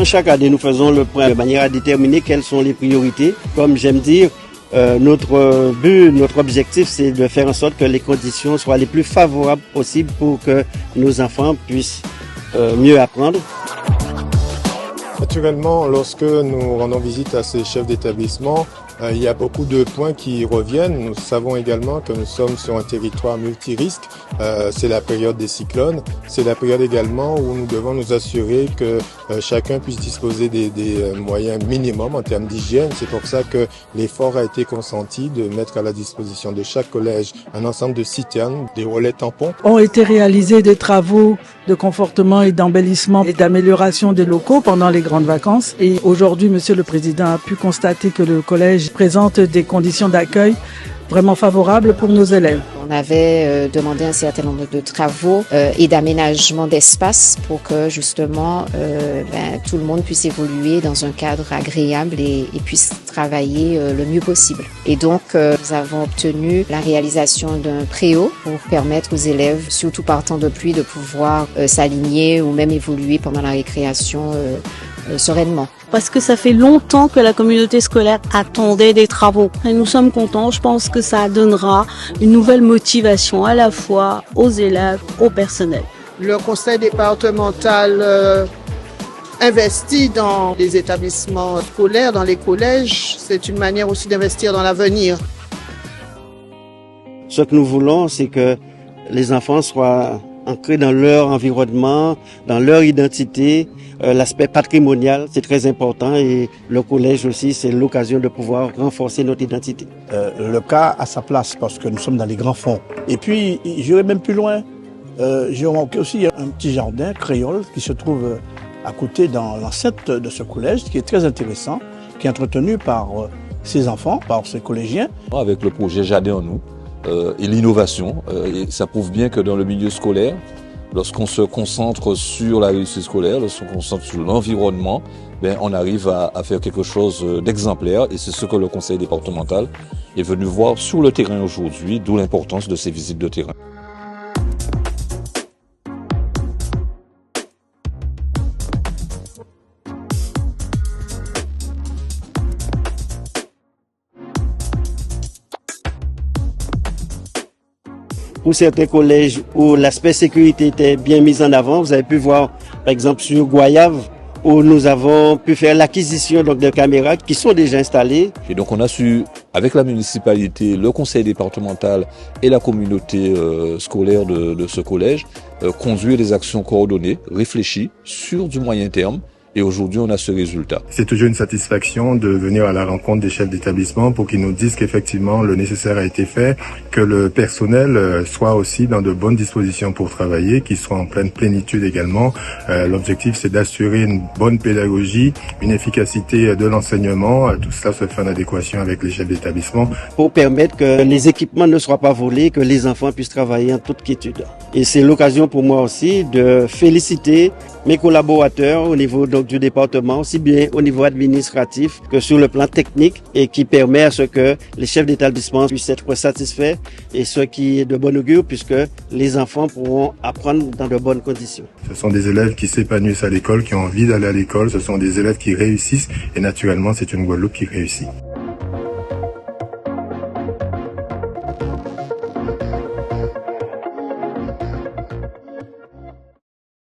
Chaque année, nous faisons le point de manière à déterminer quelles sont les priorités. Comme j'aime dire, notre but, notre objectif, c'est de faire en sorte que les conditions soient les plus favorables possibles pour que nos enfants puissent mieux apprendre. Naturellement, lorsque nous rendons visite à ces chefs d'établissement, il y a beaucoup de points qui reviennent. Nous savons également que nous sommes sur un territoire multirisque. C'est la période des cyclones. C'est la période également où nous devons nous assurer que chacun puisse disposer des moyens minimums en termes d'hygiène. C'est pour ça que l'effort a été consenti de mettre à la disposition de chaque collège un ensemble de citernes, des relais tampons. Ont été réalisés des travaux de confortement et d'embellissement et d'amélioration des locaux pendant les grandes vacances. Et aujourd'hui, Monsieur le Président a pu constater que le collège présente des conditions d'accueil vraiment favorables pour nos élèves. On avait demandé un certain nombre de travaux et d'aménagement d'espace pour que justement tout le monde puisse évoluer dans un cadre agréable et puisse travailler le mieux possible. Et donc nous avons obtenu la réalisation d'un préau pour permettre aux élèves, surtout par temps de pluie, de pouvoir s'aligner ou même évoluer pendant la récréation sereinement. Parce que ça fait longtemps que la communauté scolaire attendait des travaux. Et nous sommes contents. Je pense que ça donnera une nouvelle motivation à la fois aux élèves, au personnel. Le conseil départemental investit dans les établissements scolaires, dans les collèges. C'est une manière aussi d'investir dans l'avenir. Ce que nous voulons, c'est que les enfants soient ancrés dans leur environnement, dans leur identité. L'aspect patrimonial, c'est très important et le collège aussi, c'est l'occasion de pouvoir renforcer notre identité. Le cas a sa place parce que nous sommes dans les grands fonds. Et puis, j'irai même plus loin. J'ai remarqué aussi un petit jardin créole qui se trouve à côté dans l'enceinte de ce collège, qui est très intéressant, qui est entretenu par ses enfants, par ses collégiens. Avec le projet Jardin en nous et l'innovation, ça prouve bien que dans le milieu scolaire, lorsqu'on se concentre sur la réussite scolaire, lorsqu'on se concentre sur l'environnement, on arrive à faire quelque chose d'exemplaire et c'est ce que le conseil départemental est venu voir sur le terrain aujourd'hui, d'où l'importance de ces visites de terrain. Pour certains collèges où l'aspect sécurité était bien mis en avant, vous avez pu voir par exemple sur Goyave où nous avons pu faire l'acquisition de caméras qui sont déjà installées. Et donc on a su, avec la municipalité, le conseil départemental et la communauté scolaire de ce collège, conduire des actions coordonnées, réfléchies sur du moyen terme. Et aujourd'hui, on a ce résultat. C'est toujours une satisfaction de venir à la rencontre des chefs d'établissement pour qu'ils nous disent qu'effectivement le nécessaire a été fait, que le personnel soit aussi dans de bonnes dispositions pour travailler, qu'il soit en pleine plénitude également. L'objectif, c'est d'assurer une bonne pédagogie, une efficacité de l'enseignement. Tout cela se fait en adéquation avec les chefs d'établissement. Pour permettre que les équipements ne soient pas volés, que les enfants puissent travailler en toute quiétude. Et c'est l'occasion pour moi aussi de féliciter mes collaborateurs au niveau du département, aussi bien au niveau administratif que sur le plan technique et qui permet à ce que les chefs d'établissement puissent être satisfaits et ce qui est de bon augure puisque les enfants pourront apprendre dans de bonnes conditions. Ce sont des élèves qui s'épanouissent à l'école, qui ont envie d'aller à l'école, ce sont des élèves qui réussissent et naturellement c'est une Guadeloupe qui réussit.